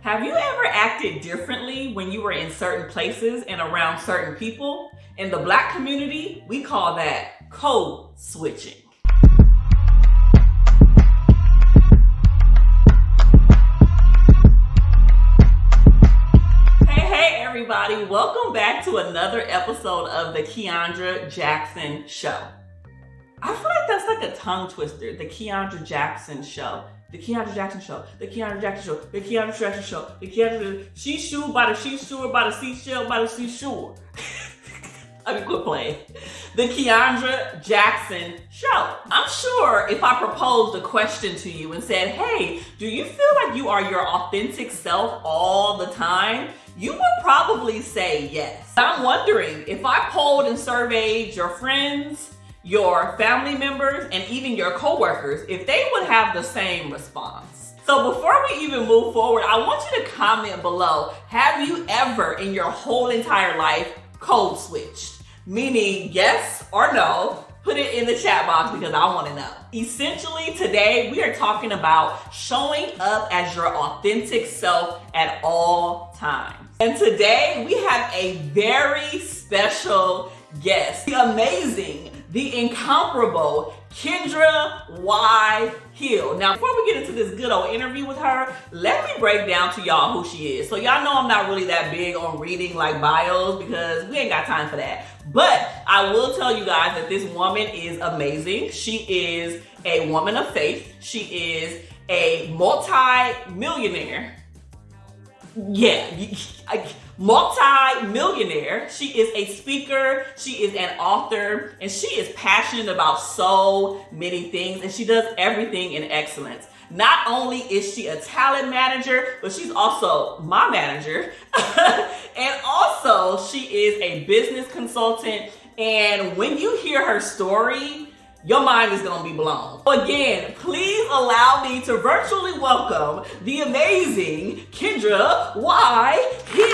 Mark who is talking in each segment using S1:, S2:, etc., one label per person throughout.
S1: Have you ever acted differently when you were in certain places and around certain people? In the Black community, we call that code switching. Hey everybody, welcome back to another episode of the Kiaundra Jackson Show. I feel like that's like a tongue twister, the Kiaundra Jackson Show. The Kiaundra Jackson Show, the Kiaundra Jackson Show, the Kiaundra Jackson Show, the Kiaundra, she's sure by the seashore, by the seashell, by the seashore. I mean, quit playing. The Kiaundra Jackson Show. I'm sure if I proposed a question to you and said, hey, do you feel like you are your authentic self all the time? You would probably say yes. I'm wondering if I polled and surveyed your friends, your family members, and even your coworkers, if they would have the same response. So before we even move forward, I want you to comment below, have you ever in your whole entire life code switched? Meaning yes or no, put it in the chat box because I want to know. Essentially, today we are talking about showing up as your authentic self at all times. And today we have a very special guest, the amazing, the incomparable Kendra Y. Hill. Now, before we get into this good old interview with her, let me break down to y'all who she is. So y'all know I'm not really that big on reading like bios because we ain't got time for that. But I will tell you guys that this woman is amazing. She is a woman of faith. She is a multi-millionaire. Multi-millionaire. She is a speaker, she is an author, and she is passionate about so many things, and she does everything in excellence. Not only is she a talent manager, but she's also my manager. And also she is a business consultant. And when you hear her story, your mind is gonna be blown. Again, please allow me to virtually welcome the amazing Kendra Y. Hill.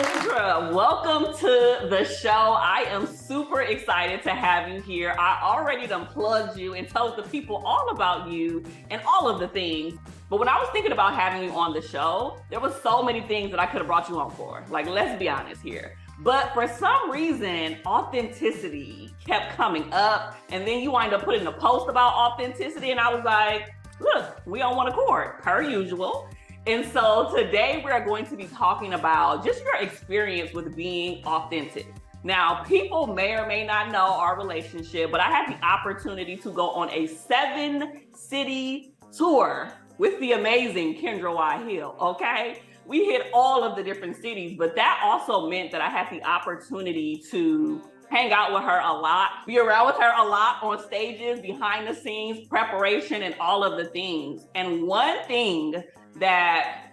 S1: Kendra, welcome to the show. I am super excited to have you here. I already done plugged you and told the people all about you and all of the things. But when I was thinking about having you on the show, there was so many things that I could have brought you on for. Like, let's be honest here. But for some reason, authenticity kept coming up. And then you wind up putting a post about authenticity. And I was like, look, we on one accord, per usual. And so today we are going to be talking about just your experience with being authentic. Now, people may or may not know our relationship, but I had the opportunity to go on a 7-city tour with the amazing Kendra Y. Hill, okay? We hit all of the different cities, but that also meant that I had the opportunity to hang out with her a lot, be around with her a lot on stages, behind the scenes, preparation, and all of the things. And one thing that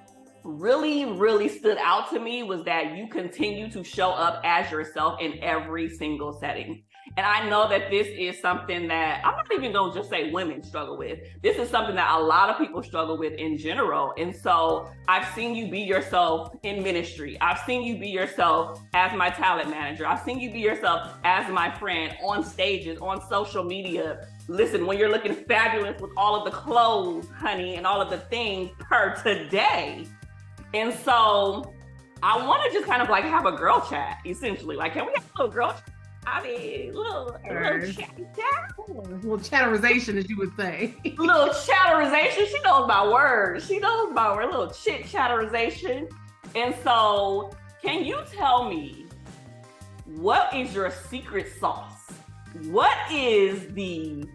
S1: really stood out to me was that you continue to show up as yourself in every single setting. And I know that this is something that I'm not even gonna just say women struggle with. This is something that a lot of people struggle with in general. And so I've seen you be yourself in ministry. I've seen you be yourself as my talent manager. I've seen you be yourself as my friend on stages, on social media. Listen, when you're looking fabulous with all of the clothes, honey, and all of the things per today. And so I want to just kind of like have a girl chat, essentially. Like, can we have a little girl chat? I mean, little
S2: chatterization, as you would say.
S1: Little chatterization. She knows my words. She knows my word. Little chit chatterization. And so, can you tell me, what is your secret sauce? What is the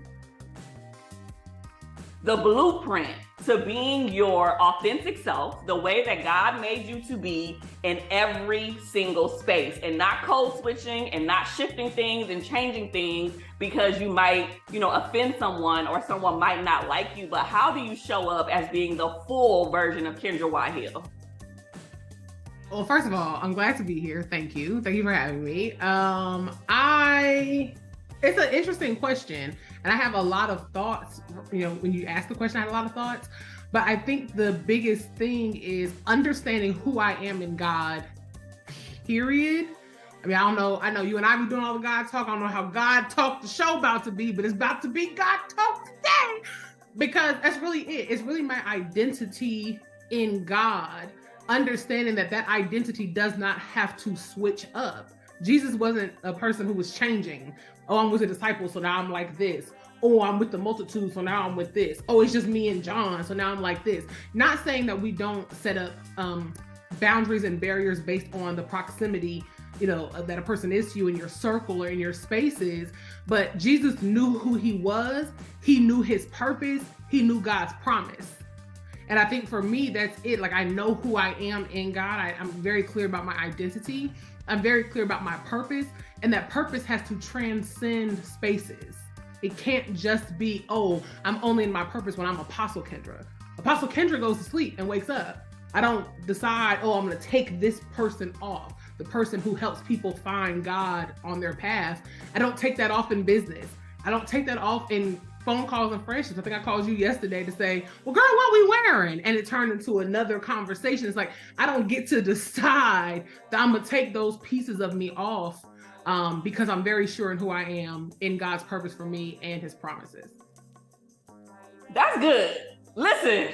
S1: blueprint to being your authentic self, the way that God made you to be in every single space, and not code switching and not shifting things and changing things because you might, offend someone or someone might not like you, but how do you show up as being the full version of Kendra Y. Hill?
S2: Well, first of all, I'm glad to be here. Thank you. Thank you for having me. It's an interesting question, and I have a lot of thoughts. When you ask the question, I had a lot of thoughts. But I think the biggest thing is understanding who I am in God, period. I mean, I know you and I be doing all the God talk. I don't know how God talk the show about to be, but it's about to be God talk today. Because that's really it. It's really my identity in God, understanding that that identity does not have to switch up. Jesus wasn't a person who was changing. Oh, I'm with a disciple, so now I'm like this. Oh, I'm with the multitude, so now I'm with this. Oh, it's just me and John, so now I'm like this. Not saying that we don't set up boundaries and barriers based on the proximity, that a person is to you in your circle or in your spaces, but Jesus knew who he was. He knew his purpose. He knew God's promise. And I think for me, that's it. Like, I know who I am in God. I'm very clear about my identity. I'm very clear about my purpose. And that purpose has to transcend spaces. It can't just be, oh, I'm only in my purpose when I'm Apostle Kendra. Apostle Kendra goes to sleep and wakes up. I don't decide, oh, I'm going to take this person off, the person who helps people find God on their path. I don't take that off in business. I don't take that off in phone calls and friendships. I think I called you yesterday to say, well, girl, what we wearing? And it turned into another conversation. It's like, I don't get to decide that I'm going to take those pieces of me off because I'm very sure in who I am in God's purpose for me and his promises.
S1: That's good. Listen,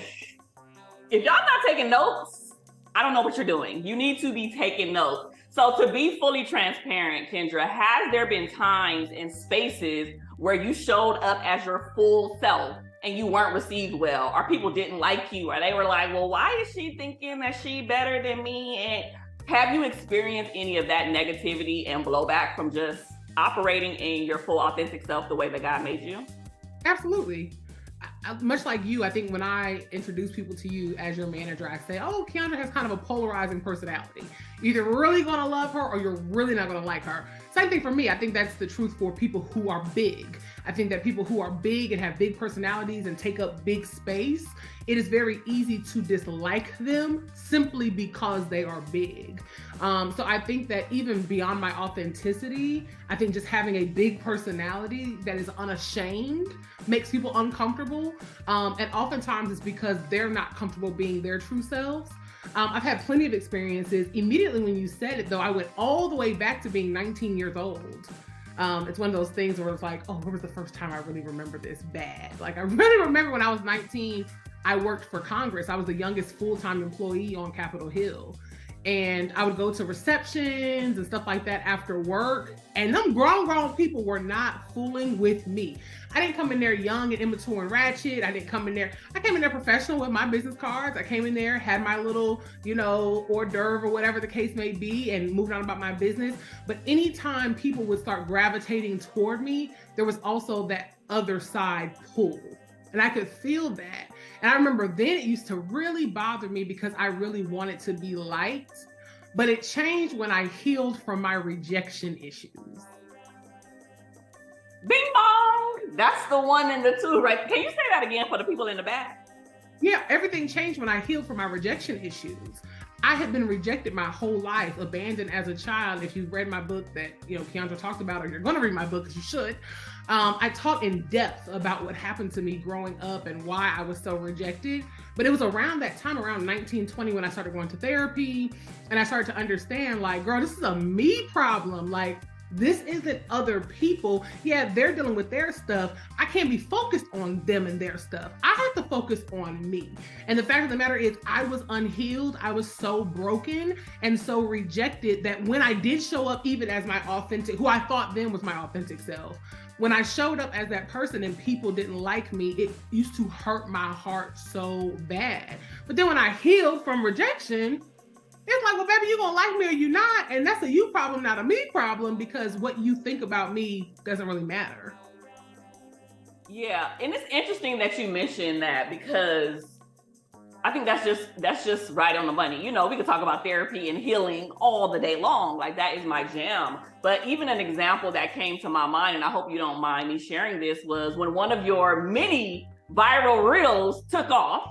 S1: if y'all not taking notes, I don't know what you're doing. You need to be taking notes. So to be fully transparent, Kendra, has there been times and spaces where you showed up as your full self and you weren't received well, or people didn't like you, or they were like, well, why is she thinking that she better than me? And have you experienced any of that negativity and blowback from just operating in your full authentic self the way that God made you?
S2: Absolutely. Much like you, I think when I introduce people to you as your manager, I say, oh, Kiaundra has kind of a polarizing personality. You're either really going to love her or you're really not going to like her. Same thing for me. I think that's the truth for people who are big. I think that people who are big and have big personalities and take up big space, it is very easy to dislike them simply because they are big. So I think that even beyond my authenticity, I think just having a big personality that is unashamed makes people uncomfortable. And oftentimes it's because they're not comfortable being their true selves. I've had plenty of experiences. Immediately when you said it, though, I went all the way back to being 19 years old. It's one of those things where it's like, oh, where was the first time I really remember this bad? Like, I really remember when I was 19, I worked for Congress. I was the youngest full-time employee on Capitol Hill. And I would go to receptions and stuff like that after work. And them grown people were not fooling with me. I didn't come in there young and immature and ratchet. I came in there professional with my business cards. I came in there, had my little, hors d'oeuvre or whatever the case may be, and moved on about my business. But anytime people would start gravitating toward me, there was also that other side pull. And I could feel that. And I remember then it used to really bother me because I really wanted to be liked. But it changed when I healed from my rejection issues.
S1: Bing bong! That's the one and the two, right? Can you say that again for the people in the back?
S2: Yeah, everything changed when I healed from my rejection issues. I had been rejected my whole life, abandoned as a child. If you've read my book that Kiaundra talked about, or you're going to read my book, because you should, I talk in depth about what happened to me growing up and why I was so rejected. But it was around that time, around 1920, when I started going to therapy, and I started to understand, like, girl, this is a me problem. Like, this isn't other people. Yeah, they're dealing with their stuff. I can't be focused on them and their stuff. I have to focus on me. And the fact of the matter is, I was unhealed. I was so broken and so rejected that when I did show up, even as my authentic, who I thought then was my authentic self, when I showed up as that person and people didn't like me, it used to hurt my heart so bad. But then when I healed from rejection, it's like, well, baby, you gonna like me or you not? And that's a you problem, not a me problem, because what you think about me doesn't really matter.
S1: Yeah, and it's interesting that you mentioned that, because I think that's just right on the money. We could talk about therapy and healing all the day long. Like, that is my jam. But even an example that came to my mind, and I hope you don't mind me sharing this, was when one of your many viral reels took off.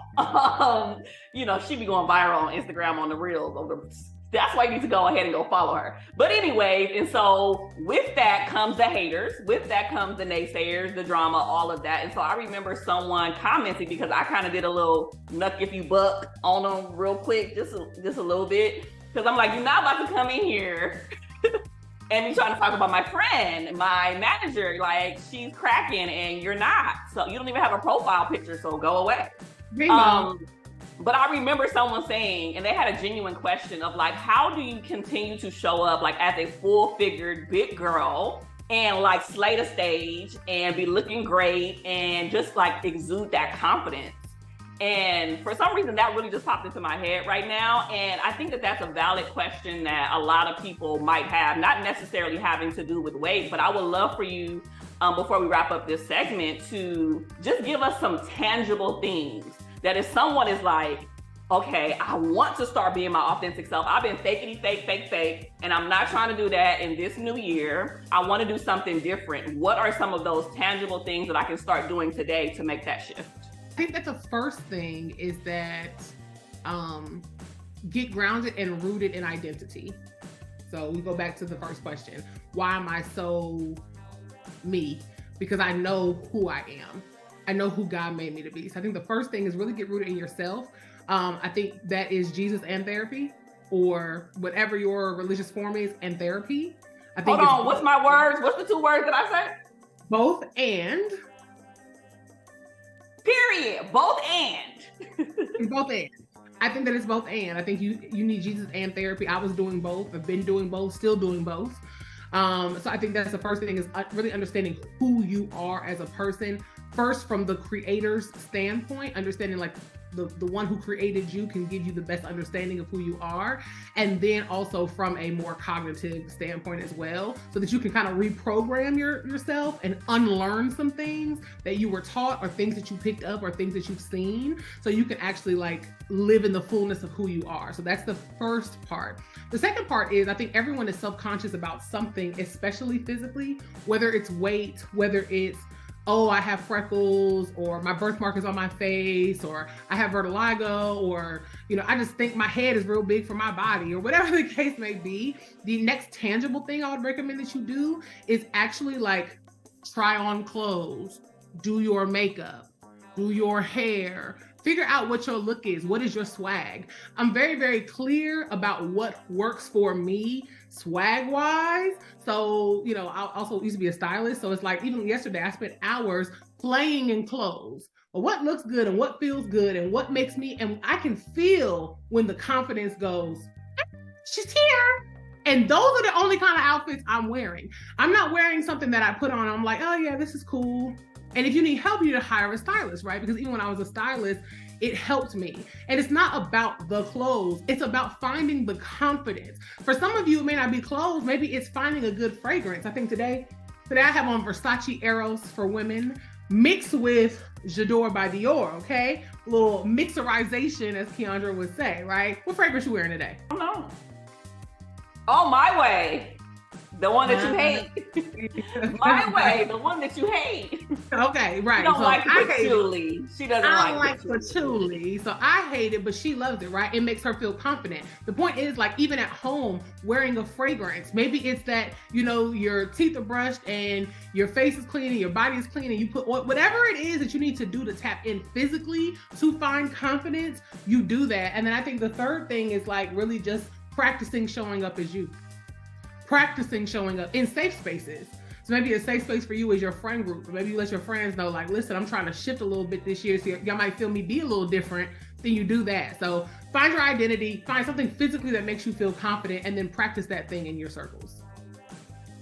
S1: She be going viral on Instagram on the reels. That's why you need to go ahead and go follow her. But anyways, and so with that comes the haters, with that comes the naysayers, the drama, all of that. And so I remember someone commenting, because I kind of did a little knuck if you buck on them real quick, just a little bit. Because I'm like, you're not about to come in here And me trying to talk about my friend, my manager, like she's cracking and you're not. So you don't even have a profile picture, so go away. But I remember someone saying, and they had a genuine question of like, how do you continue to show up like as a full-figured big girl and like slay the stage and be looking great and just like exude that confidence? And for some reason, that really just popped into my head right now. And I think that that's a valid question that a lot of people might have, not necessarily having to do with weight, but I would love for you, before we wrap up this segment, to just give us some tangible things that if someone is like, okay, I want to start being my authentic self. I've been fake, and I'm not trying to do that in this new year. I want to do something different. What are some of those tangible things that I can start doing today to make that shift?
S2: I think that the first thing is that get grounded and rooted in identity. So we go back to the first question. Why am I so me? Because I know who I am. I know who God made me to be. So I think the first thing is really get rooted in yourself. I think that is Jesus and therapy, or whatever your religious form is, and therapy. I think
S1: Hold on, what's my words? What's the two words that I said?
S2: Both and.
S1: Period. Both and.
S2: Both and. I think that it's both and. I think you need Jesus and therapy. I was doing both. I've been doing both, still doing both. So I think that's the first thing, is really understanding who you are as a person. First, from the creator's standpoint, understanding like the one who created you can give you the best understanding of who you are. And then also from a more cognitive standpoint as well, so that you can kind of reprogram yourself and unlearn some things that you were taught, or things that you picked up, or things that you've seen, so you can actually like live in the fullness of who you are. So that's the first part. The second part is, I think everyone is self-conscious about something, especially physically, whether it's weight, whether it's, oh, I have freckles, or my birthmark is on my face, or I have vertigo, or, I just think my head is real big for my body, or whatever the case may be. The next tangible thing I would recommend that you do is actually like try on clothes, do your makeup, do your hair, figure out what your look is. What is your swag? I'm very, very clear about what works for me swag wise. So, I also used to be a stylist. So it's like, even yesterday, I spent hours playing in clothes. But what looks good and what feels good and what makes me, and I can feel when the confidence goes, she's here. And those are the only kind of outfits I'm wearing. I'm not wearing something that I put on. I'm like, oh yeah, this is cool. And if you need help, you need to hire a stylist, right? Because even when I was a stylist, it helped me. And it's not about the clothes. It's about finding the confidence. For some of you, it may not be clothes. Maybe it's finding a good fragrance. I think today I have on Versace Eros for women, mixed with J'adore by Dior, okay? A little mixerization, as Kiaundra would say, right? What fragrance you wearing today?
S1: I don't know. Oh, My Way. The one that you hate. My Way, the one that you hate.
S2: Okay, right.
S1: She don't like patchouli. She doesn't like
S2: patchouli. So I hate it, but she loves it, right? It makes her feel confident. The point is, like, even at home, wearing a fragrance, maybe it's that, your teeth are brushed and your face is clean and your body is clean, and you put whatever it is that you need to do to tap in physically to find confidence, you do that. And then I think the third thing is like really just practicing showing up as you. Practicing showing up in safe spaces. So maybe a safe space for you is your friend group. Or maybe you let your friends know, like, listen, I'm trying to shift a little bit this year, so y'all might feel me be a little different. Then you do that. So find your identity, find something physically that makes you feel confident, and then practice that thing in your circles.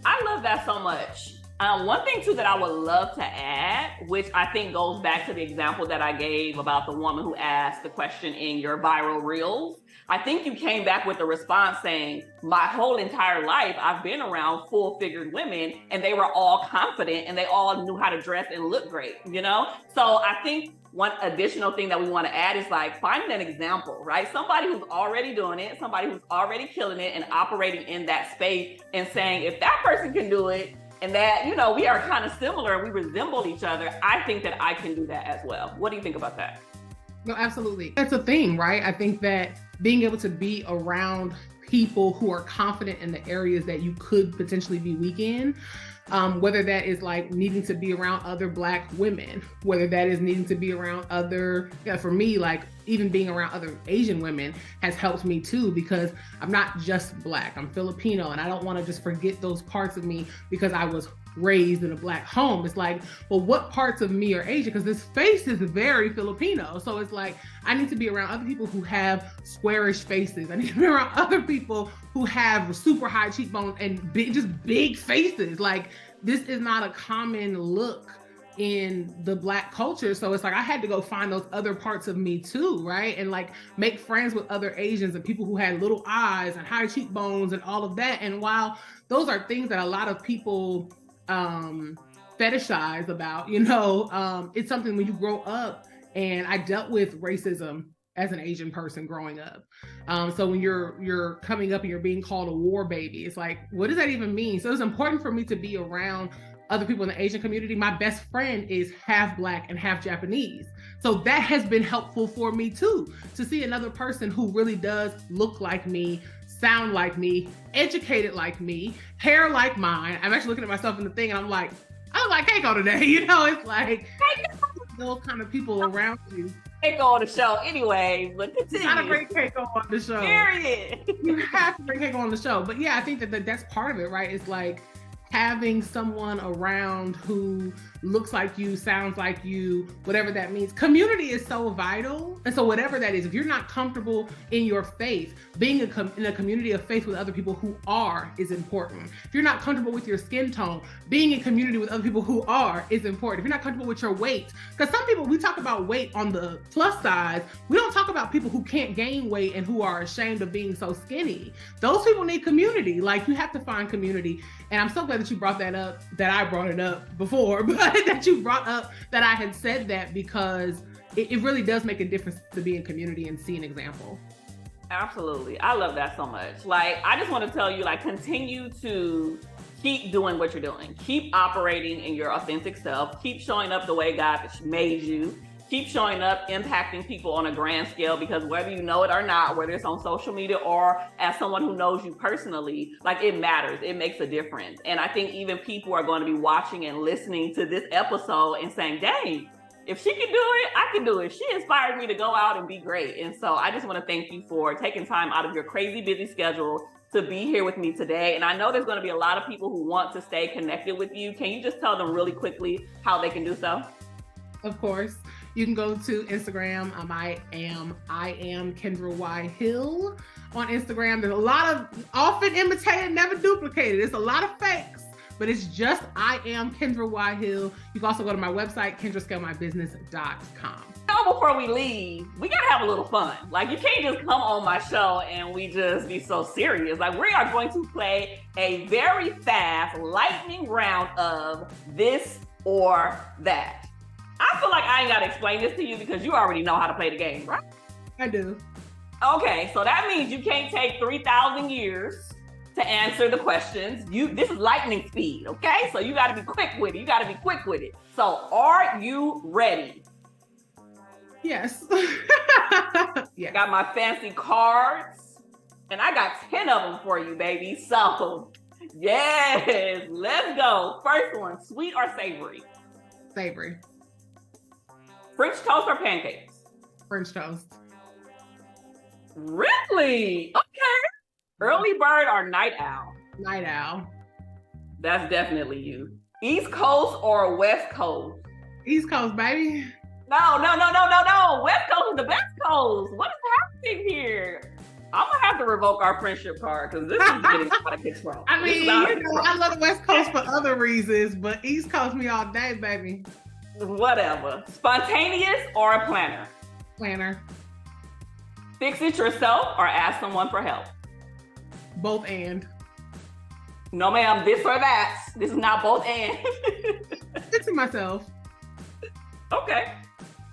S1: I love that so much. One thing too that I would love to add, which I think goes back to the example that I gave about the woman who asked the question in your viral reels. I think you came back with a response saying, my whole entire life, I've been around full-figured women and they were all confident and they all knew how to dress and look great, So I think one additional thing that we want to add is like finding an example, right? Somebody who's already doing it, somebody who's already killing it and operating in that space, and saying, if that person can do it, and that, we are kind of similar, we resemble each other, I think that I can do that as well. What do you think about that?
S2: No, absolutely. That's a thing, right? I think that being able to be around people who are confident in the areas that you could potentially be weak in, Whether that is like needing to be around other Black women, whether that is needing to be around other, for me, like even being around other Asian women has helped me too, because I'm not just Black, I'm Filipino, and I don't want to just forget those parts of me because I was raised in a Black home. It's like, well, what parts of me are Asian? Because this face is very Filipino. So it's like, I need to be around other people who have squarish faces. I need to be around other people who have super high cheekbones and just big faces. Like, this is not a common look in the Black culture. So it's like, I had to go find those other parts of me too, right? And like make friends with other Asians and people who had little eyes and high cheekbones and all of that. And while those are things that a lot of people fetishize about, it's something when you grow up, and I dealt with racism as an Asian person growing up. So when you're coming up and you're being called a war baby, it's like, what does that even mean? So it's important for me to be around other people in the Asian community. My best friend is half Black and half Japanese. So that has been helpful for me too, to see another person who really does look like me, sound like me, educated like me, hair like mine. I'm actually looking at myself in the thing and I'm like, I look like Keiko today. It's like those kind of people around you.
S1: Keiko on the show anyway, but continue.
S2: Gotta bring Keiko on the show.
S1: Period.
S2: You have to bring Keiko on the show. But yeah, I think that's part of it, right? It's like having someone around who looks like you, sounds like you, whatever that means. Community is so vital. And so whatever that is, if you're not comfortable in your faith, being in a community of faith with other people who are is important. If you're not comfortable with your skin tone, being in community with other people who are is important. If you're not comfortable with your weight, because some people, we talk about weight on the plus side, we don't talk about people who can't gain weight and who are ashamed of being so skinny. Those people need community. Like, you have to find community. And I'm so glad that you brought that up, that I brought it up before, but that you brought up that I had said that, because it really does make a difference to be in community and see an example.
S1: Absolutely. I love that so much. Like, I just want to tell you, like, continue to keep doing what you're doing. Keep operating in your authentic self. Keep showing up the way God made you. Keep showing up, impacting people on a grand scale, because whether you know it or not, whether it's on social media or as someone who knows you personally, like, it matters. It makes a difference. And I think even people are going to be watching and listening to this episode and saying, dang, if she can do it, I can do it. She inspired me to go out and be great. And so I just want to thank you for taking time out of your crazy busy schedule to be here with me today. And I know there's going to be a lot of people who want to stay connected with you. Can you just tell them really quickly how they can do so?
S2: Of course. You can go to Instagram. I am Kendra Y. Hill on Instagram. There's a lot of often imitated, never duplicated. It's a lot of fakes, but it's just I am Kendra Y. Hill. You can also go to my website, kendrascalemybusiness.com.
S1: Now, before we leave, we gotta have a little fun. Like, you can't just come on my show and we just be so serious. Like, we are going to play a very fast lightning round of this or that. I feel like I ain't gotta explain this to you because you already know how to play the game, right?
S2: I do.
S1: Okay, so that means you can't take 3,000 years to answer the questions. This is lightning speed, okay? So you gotta be quick with it. So are you ready?
S2: Yes.
S1: Yeah. Got my fancy cards, and I got 10 of them for you, baby. So yes, let's go. First one, sweet or savory?
S2: Savory.
S1: French toast or pancakes?
S2: French toast.
S1: Really? Okay. Early bird or night owl?
S2: Night owl.
S1: That's definitely you. East Coast or West Coast?
S2: East Coast, baby.
S1: No. West Coast is the best coast. What is happening here? I'm gonna have to revoke our friendship card because this is getting out of control.
S2: I mean, I love the West Coast for other reasons, but East Coast me all day, baby.
S1: Whatever. Spontaneous or a planner?
S2: Planner.
S1: Fix it yourself or ask someone for help?
S2: Both and.
S1: No, ma'am, this or that. This is not both and.
S2: Fix it myself.
S1: Okay.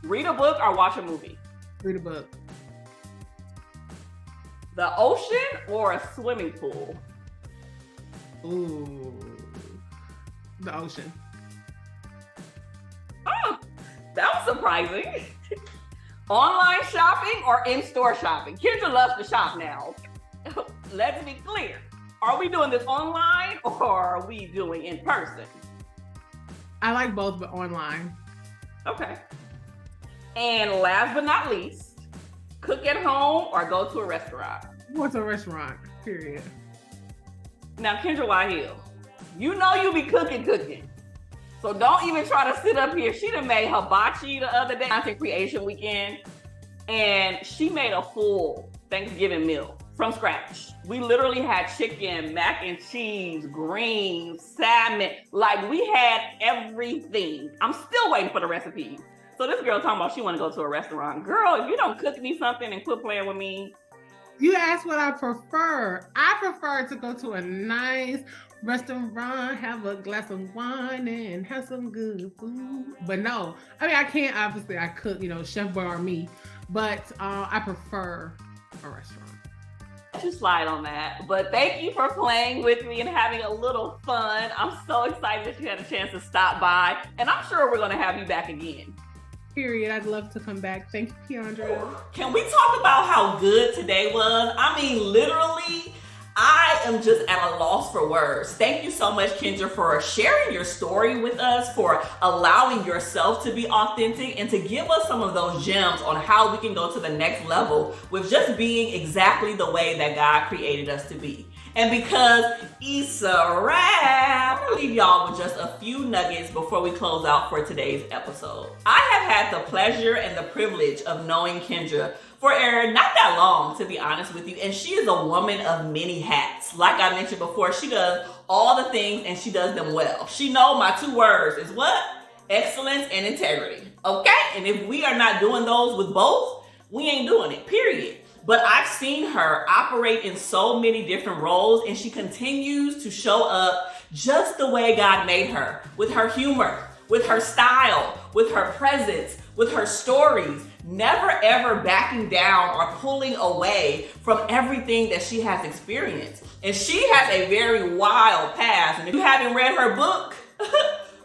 S1: Read a book or watch a movie?
S2: Read a book.
S1: The ocean or a swimming pool?
S2: Ooh. The ocean.
S1: Oh, that was surprising. Online shopping or in-store shopping? Kendra loves to shop now. Let's be clear. Are we doing this online or are we doing in person?
S2: I like both, but online.
S1: Okay. And last but not least, cook at home or go to a restaurant?
S2: What's a restaurant? Period.
S1: Now, Kendra Hill, you know you be cooking. So don't even try to sit up here. She done made hibachi the other day, content creation weekend, and she made a full Thanksgiving meal from scratch. We literally had chicken, mac and cheese, greens, salmon. Like, we had everything. I'm still waiting for the recipe. So this girl talking about she want to go to a restaurant. Girl, if you don't cook me something and quit playing with me.
S2: You asked what I prefer. I prefer to go to a nice restaurant, have a glass of wine, and have some good food. But no, I mean, I can't, obviously, I cook, chef bar me, but I prefer a restaurant.
S1: You slide on that. But thank you for playing with me and having a little fun. I'm so excited that you had a chance to stop by, and I'm sure we're going to have you back again.
S2: Period. I'd love to come back. Thank you, Kiaundra.
S1: Can we talk about how good today was? I mean, literally, I am just at a loss for words. Thank you so much, Kendra, for sharing your story with us, for allowing yourself to be authentic, and to give us some of those gems on how we can go to the next level with just being exactly the way that God created us to be. And because it's a wrap, I'm gonna leave y'all with just a few nuggets before we close out for today's episode. I have had the pleasure and the privilege of knowing Kendra for not that long, to be honest with you. And she is a woman of many hats. Like I mentioned before, she does all the things and she does them well. She knows my two words is what? Excellence and integrity. Okay? And if we are not doing those with both, we ain't doing it, period. But I've seen her operate in so many different roles, and she continues to show up just the way God made her, with her humor, with her style, with her presence, with her stories, never ever backing down or pulling away from everything that she has experienced. And she has a very wild past. And if you haven't read her book,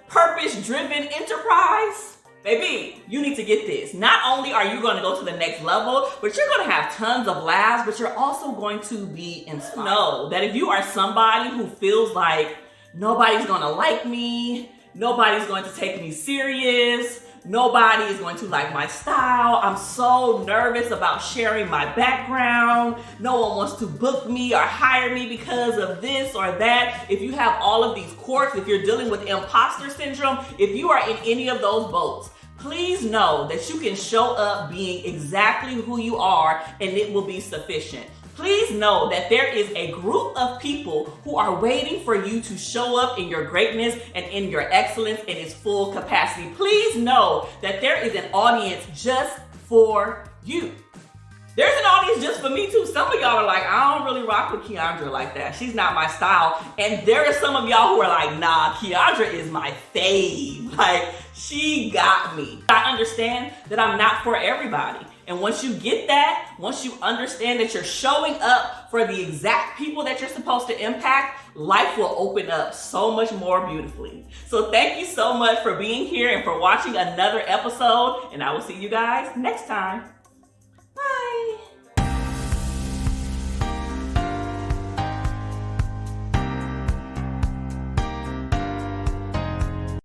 S1: Purpose Driven Enterprise, baby, you need to get this. Not only are you going to go to the next level, but you're going to have tons of laughs, but you're also going to be inspired. Know that if you are somebody who feels like nobody's going to like me, nobody's going to take me serious, nobody is going to like my style, I'm so nervous about sharing my background, no one wants to book me or hire me because of this or that. If you have all of these quirks, if you're dealing with imposter syndrome, if you are in any of those boats, please know that you can show up being exactly who you are and it will be sufficient. Please know that there is a group of people who are waiting for you to show up in your greatness and in your excellence in its full capacity. Please know that there is an audience just for you. There's an audience just for me too. Some of y'all are like, I don't really rock with Kiaundra like that. She's not my style. And there are some of y'all who are like, nah, Kiaundra is my fave. Like, she got me. I understand that I'm not for everybody. And once you get that, once you understand that you're showing up for the exact people that you're supposed to impact, life will open up so much more beautifully. So thank you so much for being here and for watching another episode. And I will see you guys next time.